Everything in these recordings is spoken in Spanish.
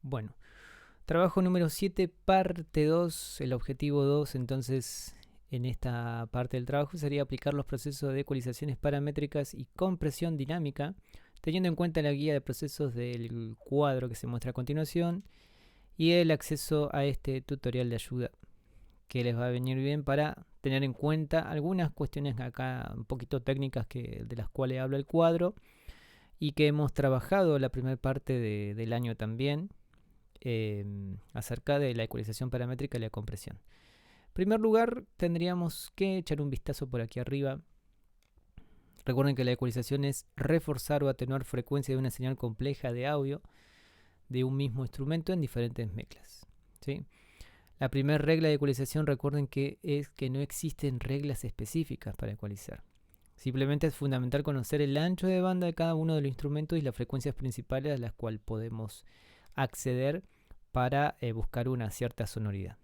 Bueno, trabajo número 7, parte 2, el objetivo 2. Entonces, en esta parte del trabajo sería aplicar los procesos de ecualizaciones paramétricas y compresión dinámica, teniendo en cuenta la guía de procesos del cuadro que se muestra a continuación y el acceso a este tutorial de ayuda, que les va a venir bien para tener en cuenta algunas cuestiones acá un poquito técnicas de las cuales habla el cuadro y que hemos trabajado la primera parte del año también, acerca de la ecualización paramétrica y la compresión. En primer lugar, tendríamos que echar un vistazo por aquí arriba. Recuerden que la ecualización es reforzar o atenuar frecuencia de una señal compleja de audio de un mismo instrumento en diferentes mezclas, ¿sí? La primera regla de ecualización, recuerden que es que no existen reglas específicas para ecualizar. Simplemente es fundamental conocer el ancho de banda de cada uno de los instrumentos y las frecuencias principales a las cuales podemos acceder para buscar una cierta sonoridad.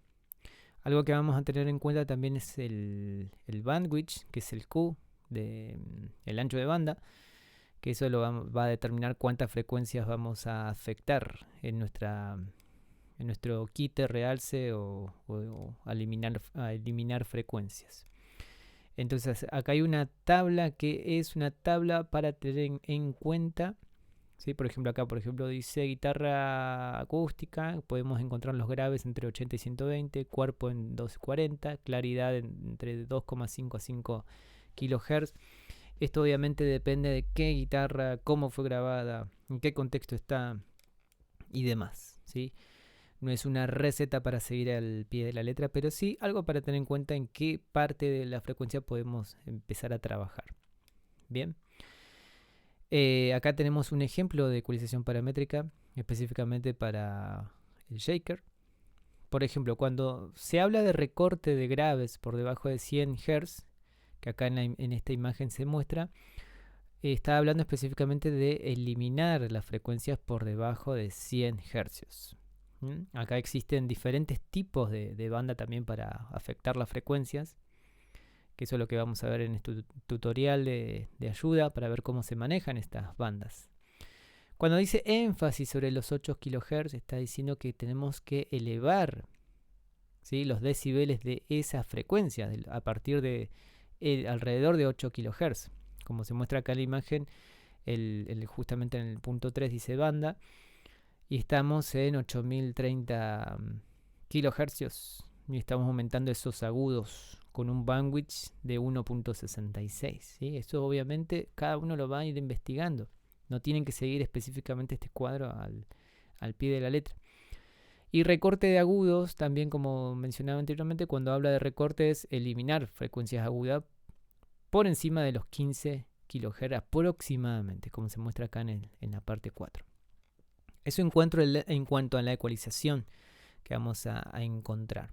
Algo que vamos a tener en cuenta también es el bandwidth, que es el Q, el ancho de banda, que eso va a determinar cuántas frecuencias vamos a afectar en nuestro quite, realce o a eliminar frecuencias. Entonces acá hay una tabla que es una tabla para tener en cuenta, ¿sí? Por ejemplo, acá dice guitarra acústica, podemos encontrar los graves entre 80 y 120, cuerpo en 240, claridad entre 2,5 a 5 kHz. Esto obviamente depende de qué guitarra, cómo fue grabada, en qué contexto está y demás, ¿sí? No es una receta para seguir al pie de la letra, pero sí algo para tener en cuenta en qué parte de la frecuencia podemos empezar a trabajar. Bien. Acá tenemos un ejemplo de ecualización paramétrica, específicamente para el shaker. Por ejemplo, cuando se habla de recorte de graves por debajo de 100 Hz, que acá en esta imagen se muestra, está hablando específicamente de eliminar las frecuencias por debajo de 100 Hz. Acá existen diferentes tipos de banda también para afectar las frecuencias, que eso es lo que vamos a ver en este tutorial de ayuda para ver cómo se manejan estas bandas. Cuando dice énfasis sobre los 8 kHz, está diciendo que tenemos que elevar, ¿sí?, los decibeles de esa frecuencia a partir de alrededor de 8 kHz. Como se muestra acá en la imagen, justamente en el punto 3 dice banda, y estamos en 8030 kHz y estamos aumentando esos agudos con un bandwidth de 1.66, ¿sí? Esto obviamente cada uno lo va a ir investigando, no tienen que seguir específicamente este cuadro al pie de la letra. Y recorte de agudos, también como mencionaba anteriormente, cuando habla de recorte es eliminar frecuencias agudas por encima de los 15 kHz aproximadamente, como se muestra acá en la parte 4. Eso en cuanto a la ecualización que vamos a encontrar.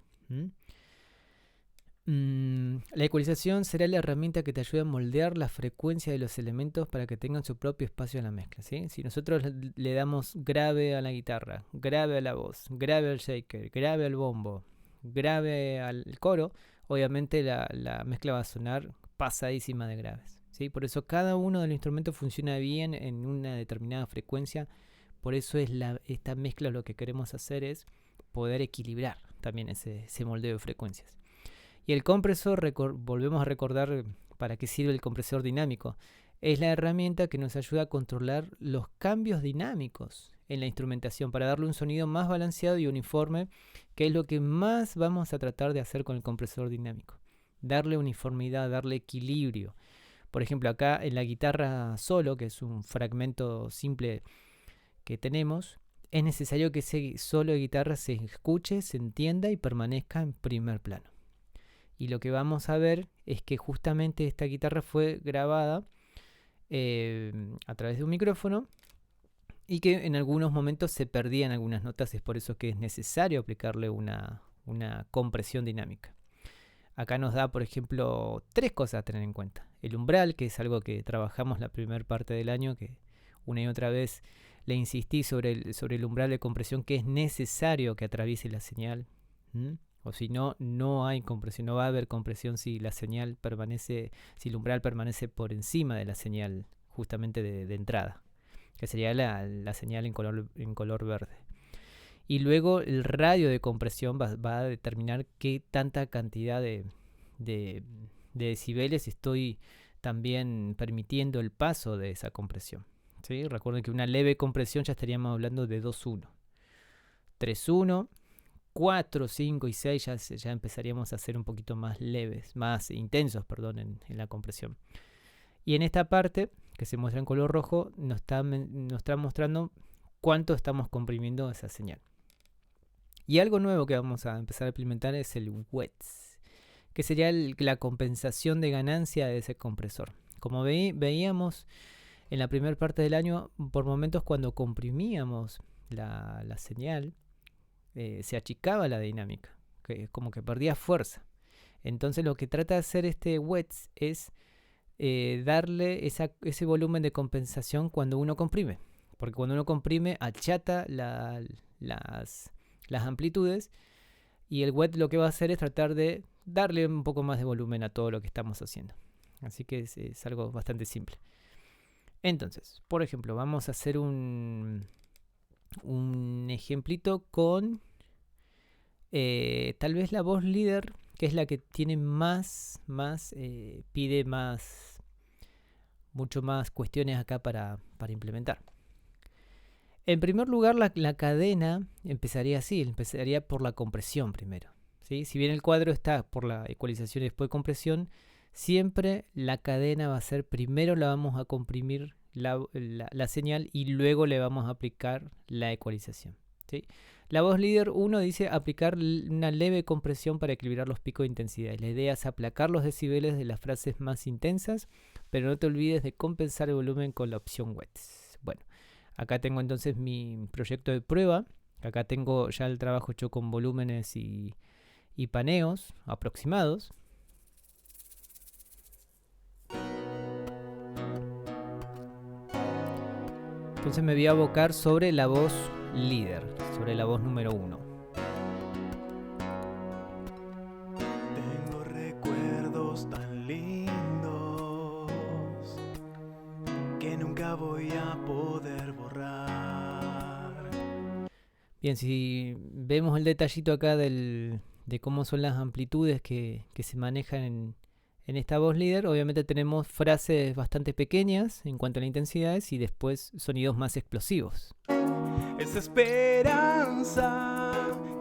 La ecualización será la herramienta que te ayude a moldear la frecuencia de los elementos para que tengan su propio espacio en la mezcla, ¿sí? Si nosotros le damos grave a la guitarra, grave a la voz, grave al shaker, grave al bombo, grave al coro, obviamente la mezcla va a sonar pasadísima de graves, ¿sí? Por eso cada uno de los instrumentos funciona bien en una determinada frecuencia. Por eso esta mezcla, lo que queremos hacer es poder equilibrar también ese moldeo de frecuencias. Y el compresor, volvemos a recordar para qué sirve el compresor dinámico. Es la herramienta que nos ayuda a controlar los cambios dinámicos en la instrumentación para darle un sonido más balanceado y uniforme, que es lo que más vamos a tratar de hacer con el compresor dinámico. Darle uniformidad, darle equilibrio. Por ejemplo, acá en la guitarra solo, que es un fragmento simple que tenemos, es necesario que ese solo de guitarra se escuche, se entienda y permanezca en primer plano. Y lo que vamos a ver es que justamente esta guitarra fue grabada a través de un micrófono y que en algunos momentos se perdían algunas notas. Es por eso que es necesario aplicarle una compresión dinámica. Acá nos da, por ejemplo, 3 cosas a tener en cuenta. El umbral, que es algo que trabajamos la primera parte del año, que una y otra vez le insistí sobre el umbral de compresión, que es necesario que atraviese la señal. O si no, no hay compresión, no va a haber compresión si la señal permanece, si el umbral permanece por encima de la señal justamente de entrada, que sería la señal en color verde. Y luego el radio de compresión va a determinar qué tanta cantidad de decibeles estoy también permitiendo el paso de esa compresión. ¿Sí? Recuerden que una leve compresión ya estaríamos hablando de 2-1. 3-1, 4, 5 y 6 ya empezaríamos a ser un poquito más leves, más intensos, perdón, en la compresión. Y en esta parte, que se muestra en color rojo, nos está mostrando cuánto estamos comprimiendo esa señal. Y algo nuevo que vamos a empezar a implementar es el WETS, que sería la compensación de ganancia de ese compresor. Como veíamos en la primera parte del año, por momentos cuando comprimíamos la señal, se achicaba la dinámica, como que perdía fuerza. Entonces lo que trata de hacer este WETS es darle ese volumen de compensación cuando uno comprime. Porque cuando uno comprime achata las amplitudes, y el WET lo que va a hacer es tratar de darle un poco más de volumen a todo lo que estamos haciendo. Así que es algo bastante simple. Entonces, por ejemplo, vamos a hacer un ejemplito con tal vez la voz líder, que es la que tiene pide mucho más cuestiones acá para implementar. En primer lugar, la cadena empezaría así, empezaría por la compresión primero, ¿sí? Si bien el cuadro está por la ecualización y después compresión, siempre la cadena va a ser, primero la vamos a comprimir la señal y luego le vamos a aplicar la ecualización, ¿sí? La voz líder 1 dice aplicar una leve compresión para equilibrar los picos de intensidad. La idea es aplacar los decibeles de las frases más intensas, pero no te olvides de compensar el volumen con la opción WETS. Bueno, acá tengo entonces mi proyecto de prueba. Acá tengo ya el trabajo hecho con volúmenes y paneos aproximados. Entonces me voy a abocar sobre la voz líder, sobre la voz número 1. Tengo recuerdos tan lindos que nunca voy a poder borrar. Bien, si vemos el detallito acá de cómo son las amplitudes que se manejan en esta voz líder, obviamente tenemos frases bastante pequeñas en cuanto a las intensidades y después sonidos más explosivos. Es esperanza,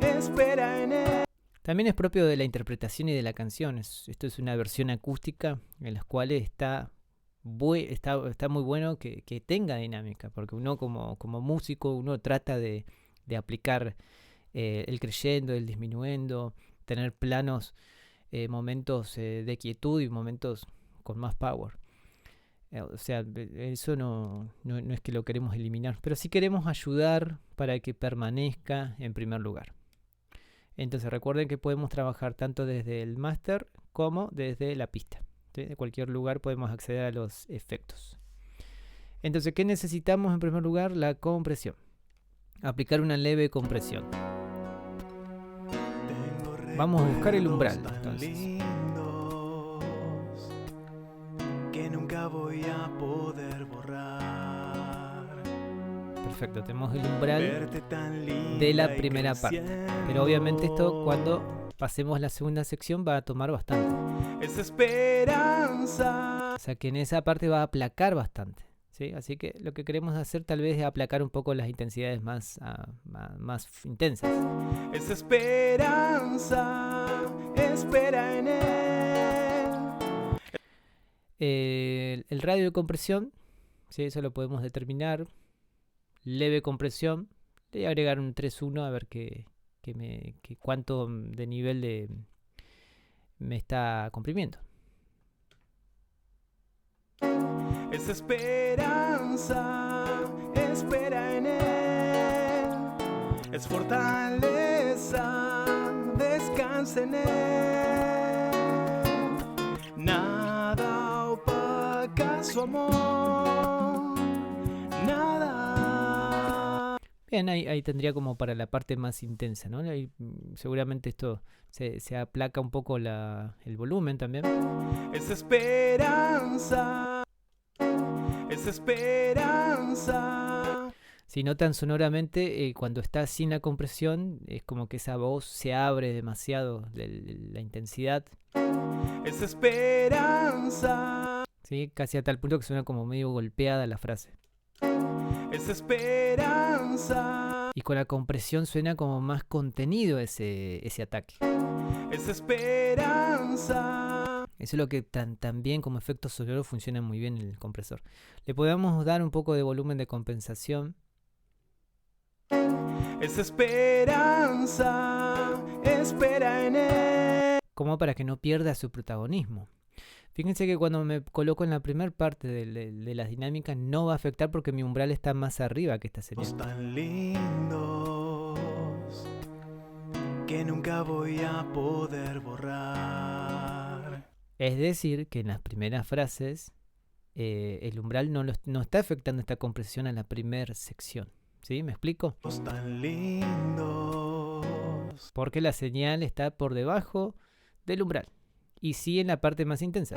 espera en él. También es propio de la interpretación y de la canción. Esto es una versión acústica en la cual está muy bueno que tenga dinámica, porque uno como músico uno trata de aplicar el creyendo, el disminuendo, tener planos, momentos de quietud y momentos con más power. O sea, eso no es que lo queremos eliminar, pero sí queremos ayudar para que permanezca en primer lugar. Entonces recuerden que podemos trabajar tanto desde el máster como desde la pista. ¿Sí? De cualquier lugar podemos acceder a los efectos. Entonces, ¿qué necesitamos en primer lugar? La compresión. Aplicar una leve compresión. Vamos a buscar el umbral. Entonces, que nunca voy a poder borrar. Perfecto, tenemos el umbral de la primera parte. Pero obviamente esto cuando pasemos la segunda sección va a tomar bastante. Es esperanza. O sea que en esa parte va a aplacar bastante. ¿Sí? Así que lo que queremos hacer tal vez es aplacar un poco las intensidades más intensas. Es esperanza, espera en él. El radio de compresión, ¿sí? Eso lo podemos determinar. Leve compresión, le voy a agregar un 3-1 a ver cuánto de nivel me está comprimiendo. Es esperanza, espera en él. Es fortaleza, descansa en él. Nada opaca su amor, nada. Bien, ahí tendría como para la parte más intensa, ¿no? Ahí, seguramente esto se aplaca un poco el volumen también. Es esperanza. Es esperanza. Si notan sonoramente, cuando está sin la compresión, es como que esa voz se abre demasiado la intensidad. Es esperanza. ¿Sí? Casi a tal punto que suena como medio golpeada la frase. Es esperanza. Y con la compresión suena como más contenido ese ataque. Es esperanza. Eso es lo que también como efecto sonoro funciona muy bien en el compresor. Le podemos dar un poco de volumen de compensación. Es esperanza. Espera en él. Como para que no pierda su protagonismo. Fíjense que cuando me coloco en la primera parte de las dinámicas no va a afectar porque mi umbral está más arriba que esta señal. Tan lindos que nunca voy a poder borrar. Es decir, que en las primeras frases el umbral no está afectando esta compresión a la primera sección. ¿Sí? ¿Me explico? Tan lindos. Porque la señal está por debajo del umbral. Y sí en la parte más intensa.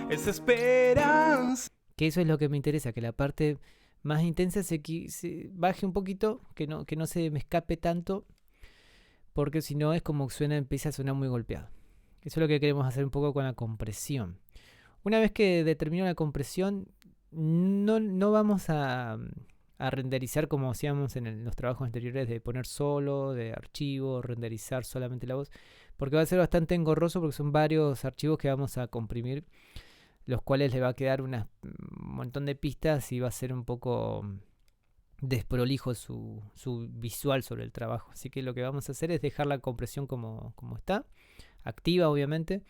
Es esperanza. Que eso es lo que me interesa, que la parte más intensa se baje un poquito, que no se me escape tanto, porque si no es como empieza a sonar muy golpeado. Eso es lo que queremos hacer un poco con la compresión. Una vez que determino la compresión, no vamos a renderizar como hacíamos en los trabajos anteriores de poner solo, de archivo, renderizar solamente la voz, porque va a ser bastante engorroso porque son varios archivos que vamos a comprimir, los cuales le va a quedar un montón de pistas y va a ser un poco desprolijo su visual sobre el trabajo. Así que lo que vamos a hacer es dejar la compresión como está, activa obviamente,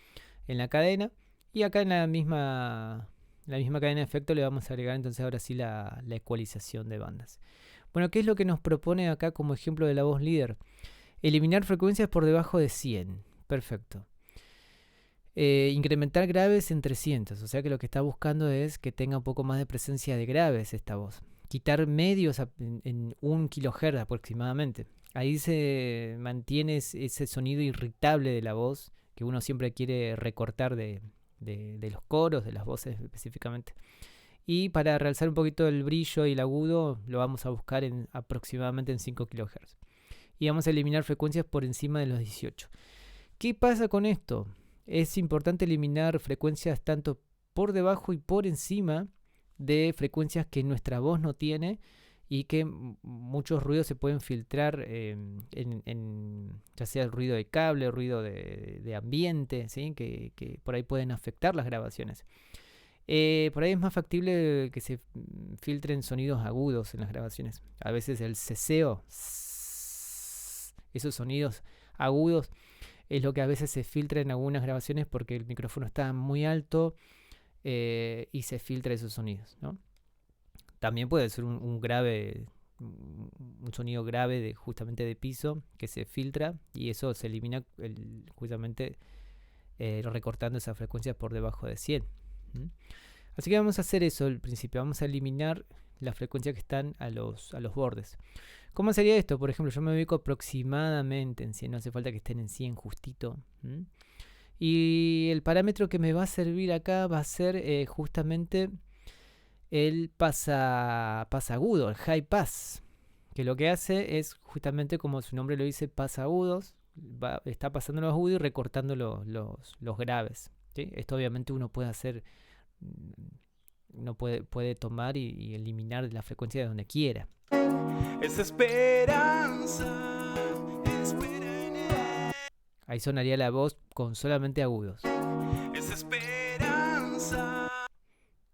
en la cadena, y acá en la misma cadena de efecto le vamos a agregar entonces ahora sí la ecualización de bandas. Bueno, ¿qué es lo que nos propone acá como ejemplo de la voz líder? Eliminar frecuencias por debajo de 100. Perfecto. Incrementar graves en 300. O sea que lo que está buscando es que tenga un poco más de presencia de graves esta voz. Quitar medios en 1 kHz aproximadamente. Ahí se mantiene ese sonido irritable de la voz que uno siempre quiere recortar de los coros, de las voces específicamente. Y para realzar un poquito el brillo y el agudo lo vamos a buscar aproximadamente en 5 kHz. Y vamos a eliminar frecuencias por encima de los 18. ¿Qué pasa con esto? Es importante eliminar frecuencias tanto por debajo y por encima de frecuencias que nuestra voz no tiene y que muchos ruidos se pueden filtrar ya sea el ruido de cable, ruido de ambiente, ¿sí? que por ahí pueden afectar las grabaciones. Por ahí es más factible que se filtren sonidos agudos en las grabaciones. A veces el ceseo, esos sonidos agudos, es lo que a veces se filtra en algunas grabaciones porque el micrófono está muy alto y se filtra esos sonidos, ¿no? También puede ser un sonido grave justamente de piso que se filtra y eso se elimina justamente recortando esas frecuencias por debajo de 100. Así que vamos a hacer eso al principio. Vamos a eliminar las frecuencias que están a los bordes. ¿Cómo sería esto? Por ejemplo, yo me ubico aproximadamente en 100, no hace falta que estén en 100 justito. Y el parámetro que me va a servir acá va a ser justamente el pasagudo, el high pass, que lo que hace es justamente como su nombre lo dice, pasagudos, está pasando los agudos y recortando los graves, ¿sí? Esto obviamente uno puede hacer, uno puede tomar y eliminar la frecuencia de donde quiera. Es esperanza. Espera en él. Ahí sonaría la voz con solamente agudos. Es esperanza.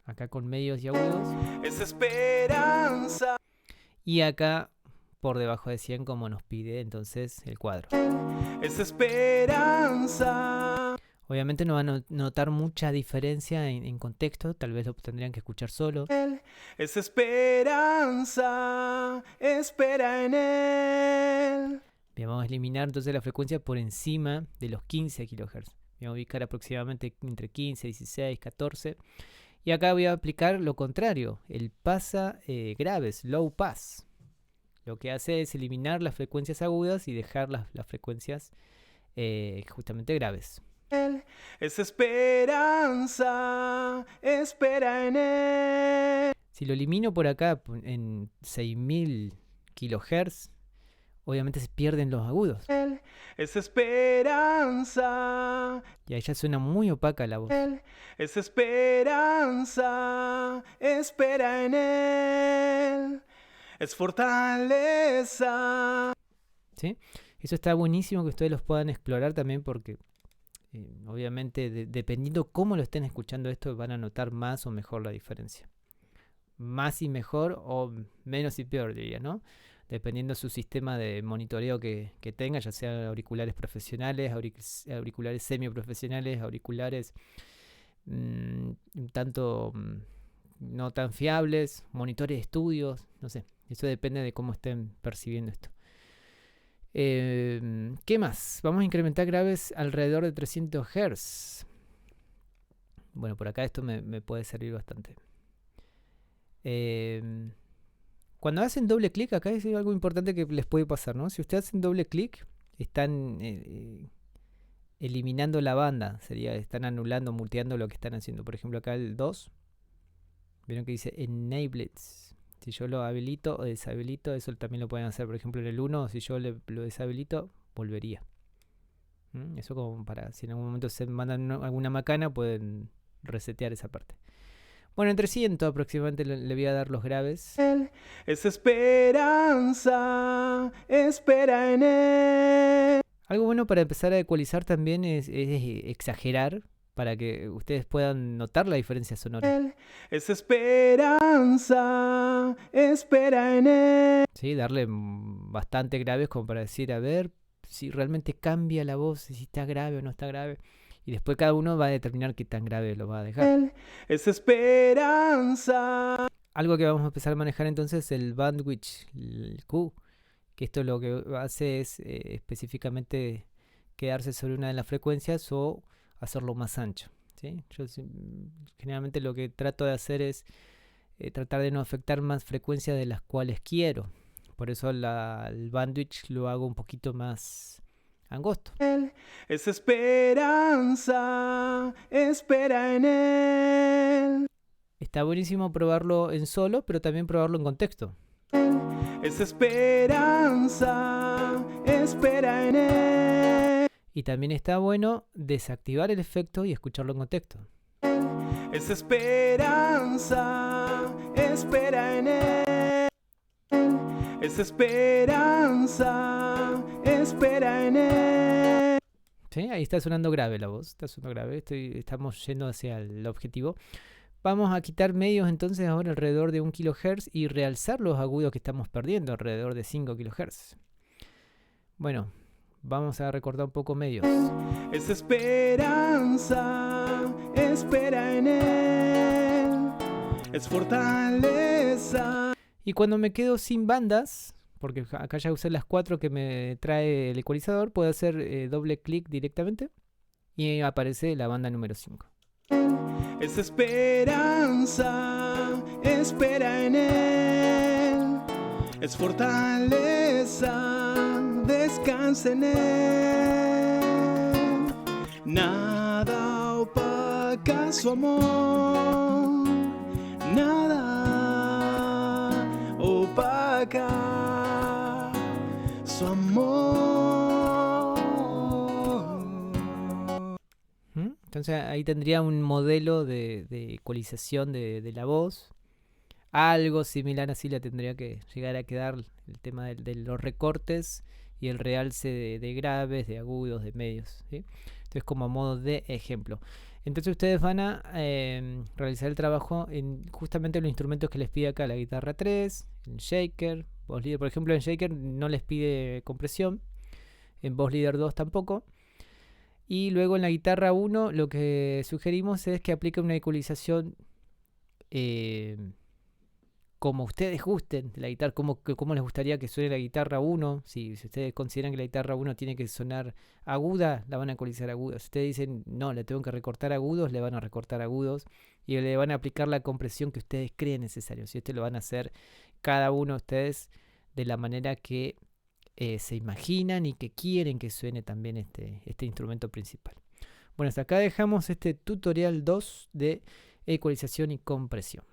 Acá con medios y agudos. Es esperanza. Y acá por debajo de 100 como nos pide entonces el cuadro. Es esperanza. Obviamente no van a notar mucha diferencia en contexto, tal vez lo tendrían que escuchar solo. Es esperanza. Espera en él. Bien, vamos a eliminar entonces la frecuencia por encima de los 15 kHz. Voy a ubicar aproximadamente entre 15, 16, 14. Y acá voy a aplicar lo contrario, el pasa graves, low pass. Lo que hace es eliminar las frecuencias agudas y dejar las frecuencias justamente graves. Es esperanza. Espera en él. Si lo elimino por acá en 6000 kHz, obviamente se pierden los agudos. Él es esperanza. Y ahí ya suena muy opaca la voz. Él es esperanza. Espera en Él. Es fortaleza. ¿Sí? Eso está buenísimo que ustedes los puedan explorar también porque obviamente dependiendo cómo lo estén escuchando esto van a notar más o mejor la diferencia. Más y mejor o menos y peor diría, ¿no? Dependiendo su sistema de monitoreo que tenga, ya sean auriculares profesionales, auriculares semiprofesionales, auriculares tanto no tan fiables, monitores de estudios, no sé, eso depende de cómo estén percibiendo esto. ¿Qué más? Vamos a incrementar graves alrededor de 300 Hz. Bueno, por acá esto me puede servir bastante. Cuando hacen doble clic, acá es algo importante que les puede pasar, ¿no? Si ustedes hacen doble clic, están eliminando la banda, están anulando, muteando lo que están haciendo. Por ejemplo, acá el 2, vieron que dice Enabled. Si yo lo habilito o deshabilito, eso también lo pueden hacer. Por ejemplo, en el 1, si yo lo deshabilito, volvería. Eso como para, si en algún momento se mandan alguna macana, pueden resetear esa parte. Bueno, en 300 aproximadamente le voy a dar los graves. Él es esperanza. Espera en Él. Algo bueno para empezar a ecualizar también es exagerar para que ustedes puedan notar la diferencia sonora. Él es esperanza. Espera en Él. Sí, darle bastante graves como para decir, a ver si realmente cambia la voz, si está grave o no está grave. Y después cada uno va a determinar qué tan grave lo va a dejar. Él es esperanza. Algo que vamos a empezar a manejar entonces es el bandwidth, el Q, que esto lo que hace es específicamente quedarse sobre una de las frecuencias o hacerlo más ancho, ¿sí? Yo generalmente lo que trato de hacer es tratar de no afectar más frecuencias de las cuales quiero. Por eso el bandwidth lo hago un poquito más angosto. Él es esperanza. Espera en Él. Está buenísimo probarlo en solo, pero también probarlo en contexto. Él es esperanza. Espera en Él. Y también está bueno desactivar el efecto y escucharlo en contexto. Él es esperanza. Espera en Él. Él es esperanza. Espera en Él. ¿Sí? Ahí está sonando grave la voz. Está sonando grave. Estamos yendo hacia el objetivo. Vamos a quitar medios entonces ahora alrededor de 1 kHz y realzar los agudos que estamos perdiendo alrededor de 5 kHz. Bueno, vamos a recordar un poco medios. Es esperanza. Espera en Él. Es fortaleza. Y cuando me quedo sin bandas, porque acá ya usé las 4 que me trae el ecualizador, puedo hacer doble clic directamente y aparece la banda número 5. Es esperanza. Espera en Él. Es fortaleza. Descansa en Él. Nada opaca su amor. Nada opaca su amor. Entonces ahí tendría un modelo de ecualización de la voz. Algo similar así le tendría que llegar a quedar el tema de los recortes y el realce de graves, de agudos, de medios, ¿sí? Entonces como modo de ejemplo. Entonces ustedes van a realizar el trabajo en justamente los instrumentos que les pide acá, la guitarra 3, el shaker, voz líder. Por ejemplo en shaker no les pide compresión, en voz líder 2 tampoco. Y luego en la guitarra 1 lo que sugerimos es que aplique una ecualización como ustedes gusten de la guitarra, como les gustaría que suene la guitarra 1. Si ustedes consideran que la guitarra 1 tiene que sonar aguda, la van a ecualizar aguda. Si ustedes dicen, no, le tengo que recortar agudos, le van a recortar agudos y le van a aplicar la compresión que ustedes creen necesario. Si lo van a hacer cada uno de ustedes de la manera que se imaginan y que quieren que suene también este instrumento principal. Bueno, hasta acá dejamos este tutorial 2 de ecualización y compresión.